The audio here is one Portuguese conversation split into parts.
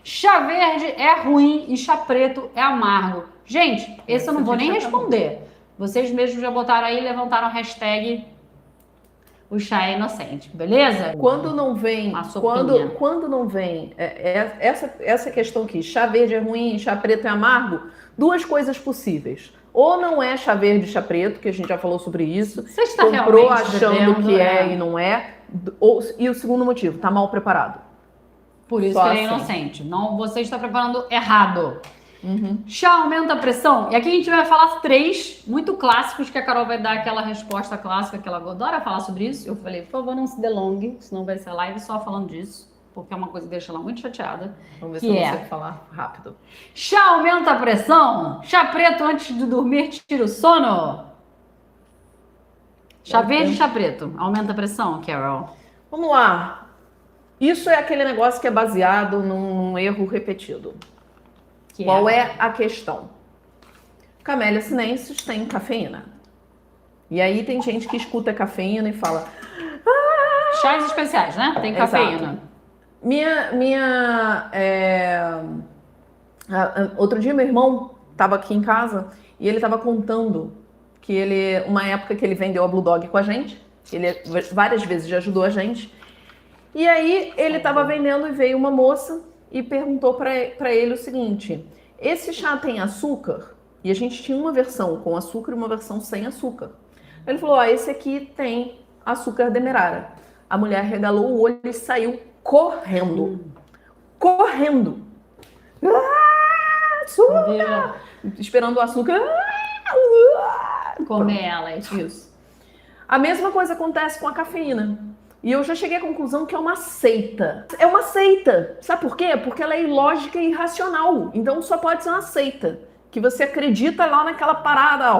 Chá verde é ruim e chá preto é amargo. Gente, esse eu não vou nem responder. Vocês mesmos já botaram aí e levantaram a hashtag o chá é inocente, beleza? Quando não vem, quando não vem essa questão aqui, chá verde é ruim, chá preto é amargo, duas coisas possíveis. Ou não é chá verde e chá preto, que a gente já falou sobre isso. Você está comprou realmente achando bebendo, que é e não é. E o segundo motivo, tá mal preparado. Por isso Só que ele assim. é inocente. Não, você está preparando errado. Chá aumenta a pressão? E aqui a gente vai falar 3 muito clássicos que a Carol vai dar aquela resposta clássica que ela adora falar sobre isso. Eu falei, por favor, não se delongue, senão vai ser live só falando disso, porque é uma coisa que deixa ela muito chateada. Vamos ver se eu consigo falar rápido. Chá aumenta a pressão? Chá preto antes de dormir tira o sono? Chá verde e chá preto. Aumenta a pressão, Carol? Vamos lá. Isso é aquele negócio que é baseado num erro repetido. Qual é a questão? Camélia sinensis tem cafeína. E aí tem gente que escuta cafeína e fala... Chás especiais, né? Tem cafeína. Outro dia meu irmão estava aqui em casa e ele estava contando que uma época que ele vendeu a Blue Dog com a gente, ele várias vezes já ajudou a gente, e aí ele estava vendendo e veio uma moça e perguntou para ele o seguinte: esse chá tem açúcar? E a gente tinha uma versão com açúcar e uma versão sem açúcar. Ele falou, esse aqui tem açúcar demerara. A mulher regalou o olho e saiu correndo. Correndo. Açúcar! Esperando o açúcar. Comer ela. Isso. A mesma coisa acontece com a cafeína. E eu já cheguei à conclusão que é uma seita. É uma seita. Sabe por quê? Porque ela é ilógica e irracional. Então só pode ser uma seita. Que você acredita lá naquela parada.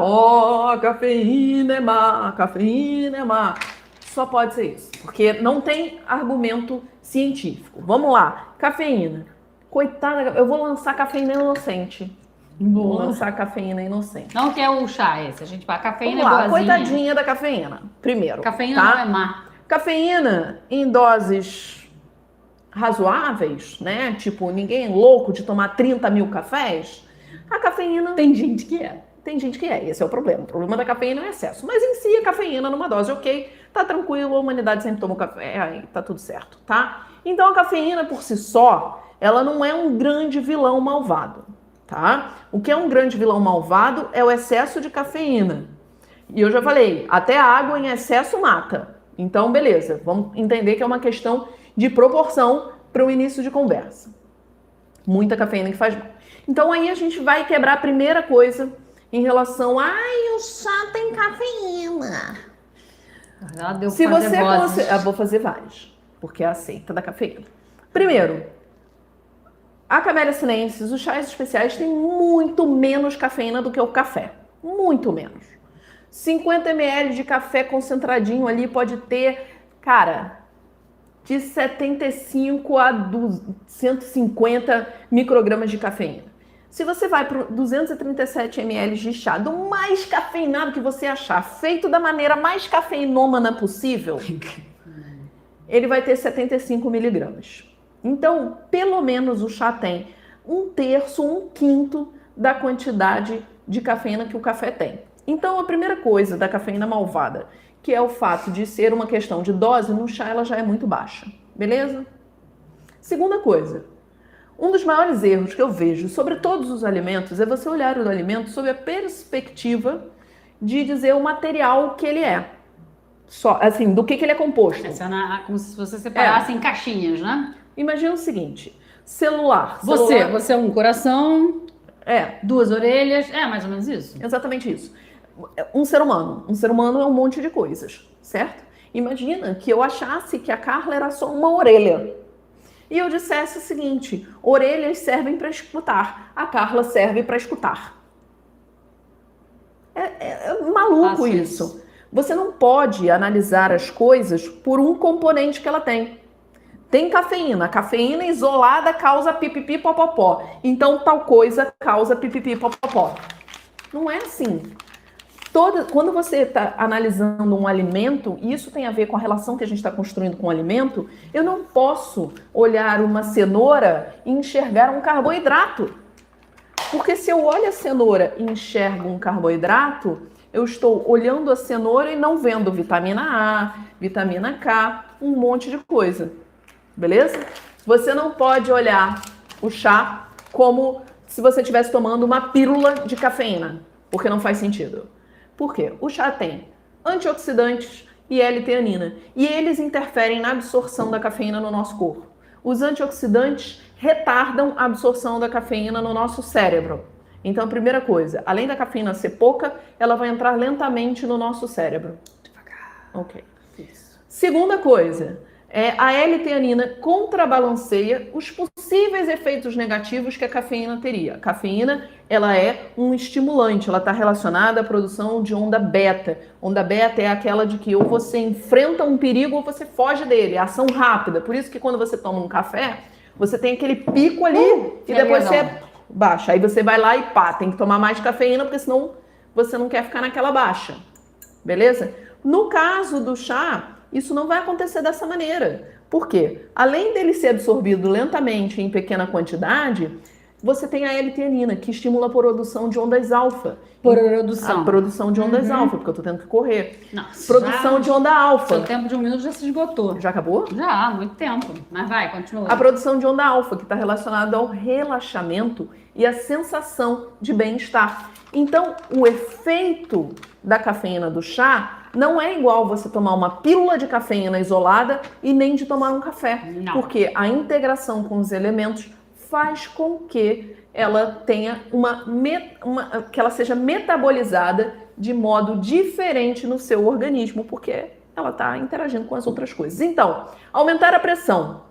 Cafeína é má, cafeína é má. Só pode ser isso. Porque não tem argumento científico. Vamos lá. Cafeína. Coitada, eu vou lançar cafeína inocente. Vou lançar cafeína inocente. Não que é o chá esse. A gente fala cafeína Vamos lá, é boazinha. coitadinha da cafeína. Primeiro. Cafeína não é má. Cafeína em doses razoáveis, né? Tipo, ninguém é louco de tomar 30 mil cafés. A cafeína... Tem gente que é. Tem gente que é. Esse é o problema. O problema da cafeína é o excesso. Mas em si, a cafeína numa dose ok, tá tranquilo, a humanidade sempre toma café, aí tá tudo certo, tá? Então, a cafeína por si só, ela não é um grande vilão malvado, tá? O que é um grande vilão malvado é o excesso de cafeína. E eu já falei, até a água em excesso mata. Então, beleza, vamos entender que é uma questão de proporção para o início de conversa. Muita cafeína que faz mal. Então, aí a gente vai quebrar a primeira coisa em relação a... o chá tem cafeína. Ela deu Se você eu vou fazer várias, porque é a seita da cafeína. Primeiro, a Camellia sinensis, os chás especiais têm muito menos cafeína do que o café. Muito menos. 50 ml de café concentradinho ali pode ter, cara, de 75 a 150 microgramas de cafeína. Se você vai para 237 ml de chá, do mais cafeinado que você achar, feito da maneira mais cafeinômana possível, ele vai ter 75 miligramas. Então, pelo menos o chá tem 1/3, 1/5 da quantidade de cafeína que o café tem. Então, a primeira coisa da cafeína malvada, que é o fato de ser uma questão de dose, no chá ela já é muito baixa, beleza? Segunda coisa, um dos maiores erros que eu vejo sobre todos os alimentos é você olhar o alimento sob a perspectiva de dizer o material que ele é. Só, assim, do que ele é composto. Essa é como se você separasse em caixinhas, né? Imagina o seguinte, celular. Você é um coração, 2 orelhas, mais ou menos isso? Exatamente isso. Um ser humano é um monte de coisas, certo? Imagina que eu achasse que a Carla era só uma orelha. E eu dissesse o seguinte, orelhas servem para escutar, a Carla serve para escutar. É maluco isso. Você não pode analisar as coisas por um componente que ela tem. Tem cafeína. A cafeína isolada causa pipipi popopó. Então tal coisa causa pipipi popopó. Não é assim. Quando você está analisando um alimento, e isso tem a ver com a relação que a gente está construindo com o alimento, eu não posso olhar uma cenoura e enxergar um carboidrato. Porque se eu olho a cenoura e enxergo um carboidrato, eu estou olhando a cenoura e não vendo vitamina A, vitamina K, um monte de coisa. Beleza? Você não pode olhar o chá como se você estivesse tomando uma pílula de cafeína, porque não faz sentido. Por quê? O chá tem antioxidantes e L-teanina, e eles interferem na absorção da cafeína no nosso corpo. Os antioxidantes retardam a absorção da cafeína no nosso cérebro. Então, a primeira coisa, além da cafeína ser pouca, ela vai entrar lentamente no nosso cérebro. Devagar. Ok. Isso. Segunda coisa, a L-teanina contrabalanceia os possíveis efeitos negativos que a cafeína teria. A cafeína, ela é um estimulante, ela está relacionada à produção de onda beta. Onda beta é aquela de que ou você enfrenta um perigo ou você foge dele, é ação rápida. Por isso que quando você toma um café, você tem aquele pico ali e depois você baixa. Aí você vai lá e pá, tem que tomar mais cafeína, porque senão você não quer ficar naquela baixa. Beleza? No caso do chá, isso não vai acontecer dessa maneira. Por quê? Além dele ser absorvido lentamente em pequena quantidade, você tem a L-teanina, que estimula a produção de ondas alfa. A produção de ondas alfa, porque eu tô tendo que correr. Nossa, produção de onda alfa. Seu tempo de 1 minuto já se esgotou. Já acabou? Já, há muito tempo. Mas vai, continua. A produção de onda alfa, que está relacionada ao relaxamento e à sensação de bem-estar. Então, o efeito da cafeína do chá não é igual você tomar uma pílula de cafeína isolada e nem de tomar um café. Não. Porque a integração com os elementos faz com que ela tenha que ela seja metabolizada de modo diferente no seu organismo, porque ela está interagindo com as outras coisas. Então, aumentar a pressão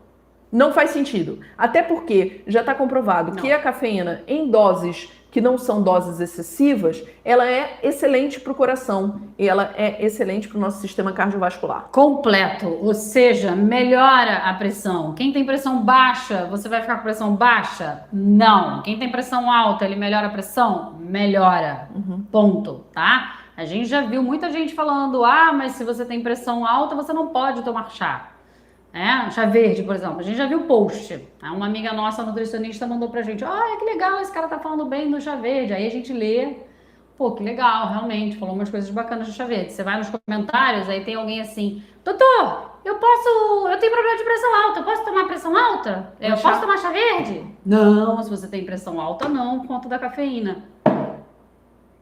não faz sentido. Até porque já está comprovado que a cafeína em doses que não são doses excessivas, ela é excelente para o coração e ela é excelente para o nosso sistema cardiovascular. Completo, ou seja, melhora a pressão. Quem tem pressão baixa, você vai ficar com pressão baixa? Não. Quem tem pressão alta, ele melhora a pressão? Melhora. Ponto, tá? A gente já viu muita gente falando, mas se você tem pressão alta, você não pode tomar chá. Chá verde, por exemplo. A gente já viu post. Uma amiga nossa, nutricionista, mandou pra gente, que legal, esse cara tá falando bem do chá verde. Aí a gente lê, pô, que legal, realmente, falou umas coisas bacanas do chá verde. Você vai nos comentários, aí tem alguém assim, doutor, eu tenho problema de pressão alta, eu posso tomar pressão alta? Eu posso tomar chá verde? Não, se você tem pressão alta, não, por conta da cafeína.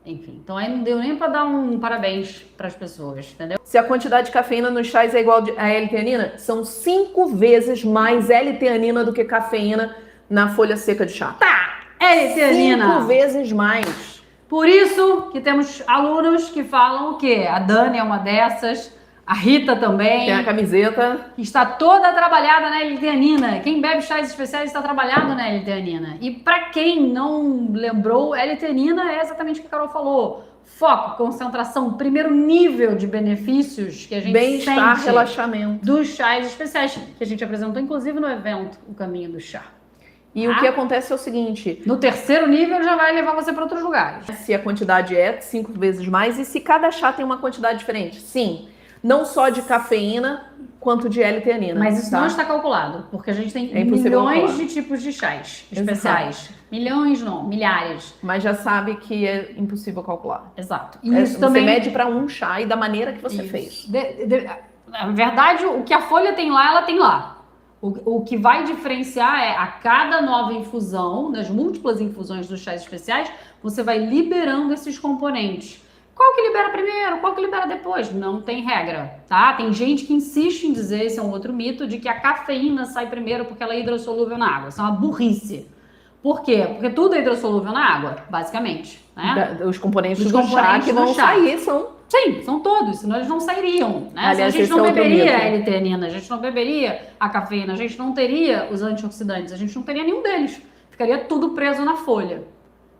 Enfim, então aí não deu nem pra dar um parabéns pras pessoas, entendeu? Se a quantidade de cafeína nos chás é igual a L-teanina, são 5 vezes mais L-teanina do que cafeína na folha seca de chá. Tá, L-teanina. 5 vezes mais. Por isso que temos alunos que falam o quê? A Dani é uma dessas, a Rita também. Tem a camiseta. Está toda trabalhada na L-teanina. Quem bebe chás especiais está trabalhado na L-teanina. E para quem não lembrou, L-teanina é exatamente o que a Carol falou. Foco, concentração, primeiro nível de benefícios que a gente bem-estar, sente relaxamento dos chás especiais, que a gente apresentou inclusive no evento O Caminho do Chá. E o que acontece é o seguinte... No terceiro nível já vai levar você para outros lugares. Se a quantidade é 5 vezes mais e se cada chá tem uma quantidade diferente. Sim. Não só de cafeína, quanto de L-teanina. Mas isso não está calculado, porque a gente tem milhões de tipos de chás especiais. Exato. Milhões não, milhares. Mas já sabe que é impossível calcular. Exato. E isso também... Você mede para um chá e da maneira que você fez. Na verdade, o que a folha tem lá, ela tem lá. O que vai diferenciar é a cada nova infusão, nas múltiplas infusões dos chás especiais, você vai liberando esses componentes. Qual que libera primeiro? Qual que libera depois? Não tem regra, tá? Tem gente que insiste em dizer, esse é um outro mito, de que a cafeína sai primeiro porque ela é hidrossolúvel na água. Isso é uma burrice. Por quê? Porque tudo é hidrossolúvel na água, basicamente. Né? Os componentes do chá que vão sair são... Sim, são todos, senão eles não sairiam. Né? Aliás, a gente não beberia a L-teanina, a gente não beberia a cafeína, a gente não teria os antioxidantes, a gente não teria nenhum deles. Ficaria tudo preso na folha.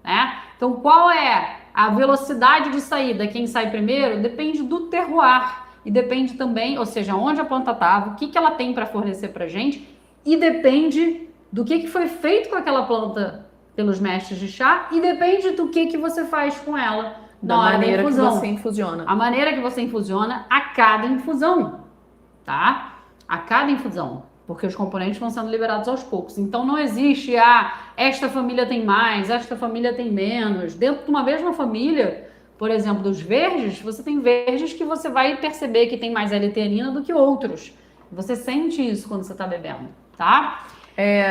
Né? Então, qual é a velocidade de saída? Quem sai primeiro depende do terroir e depende também, ou seja, onde a planta estava, o que ela tem para fornecer para a gente e depende do que foi feito com aquela planta pelos mestres de chá e depende do que você faz com ela Da na hora da maneira que infusão. você infusiona. A maneira que você infusiona a cada infusão, tá? A cada infusão. Porque os componentes vão sendo liberados aos poucos. Então não existe, esta família tem mais, esta família tem menos. Dentro de uma mesma família, por exemplo, dos verdes, você tem verdes que você vai perceber que tem mais L-teanina do que outros. Você sente isso quando você está bebendo, tá?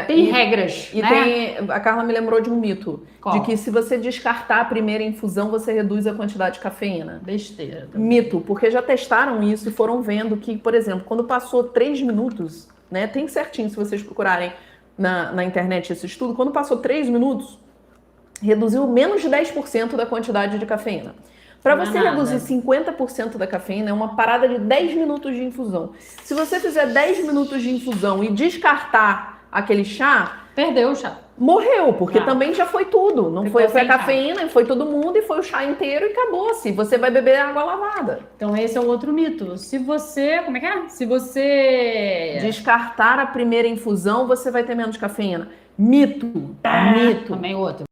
Tem regras, e né? a Carla me lembrou de um mito. Qual? De que se você descartar a primeira infusão, você reduz a quantidade de cafeína. Besteira. Mito, porque já testaram isso e foram vendo que, por exemplo, quando passou 3 minutos, né? Tem certinho, se vocês procurarem na internet esse estudo, quando passou 3 minutos, reduziu menos de 10% da quantidade de cafeína. Para você reduzir 50% da cafeína, é uma parada de 10 minutos de infusão. Se você fizer 10 minutos de infusão e descartar aquele chá, perdeu o chá. Morreu, porque também já foi tudo. Não foi a cafeína, foi todo mundo e foi o chá inteiro e acabou-se. Você vai beber água lavada. Então esse é o outro mito. Se você, como é que é? Se você descartar a primeira infusão, você vai ter menos cafeína. Mito. Mito. Também outro.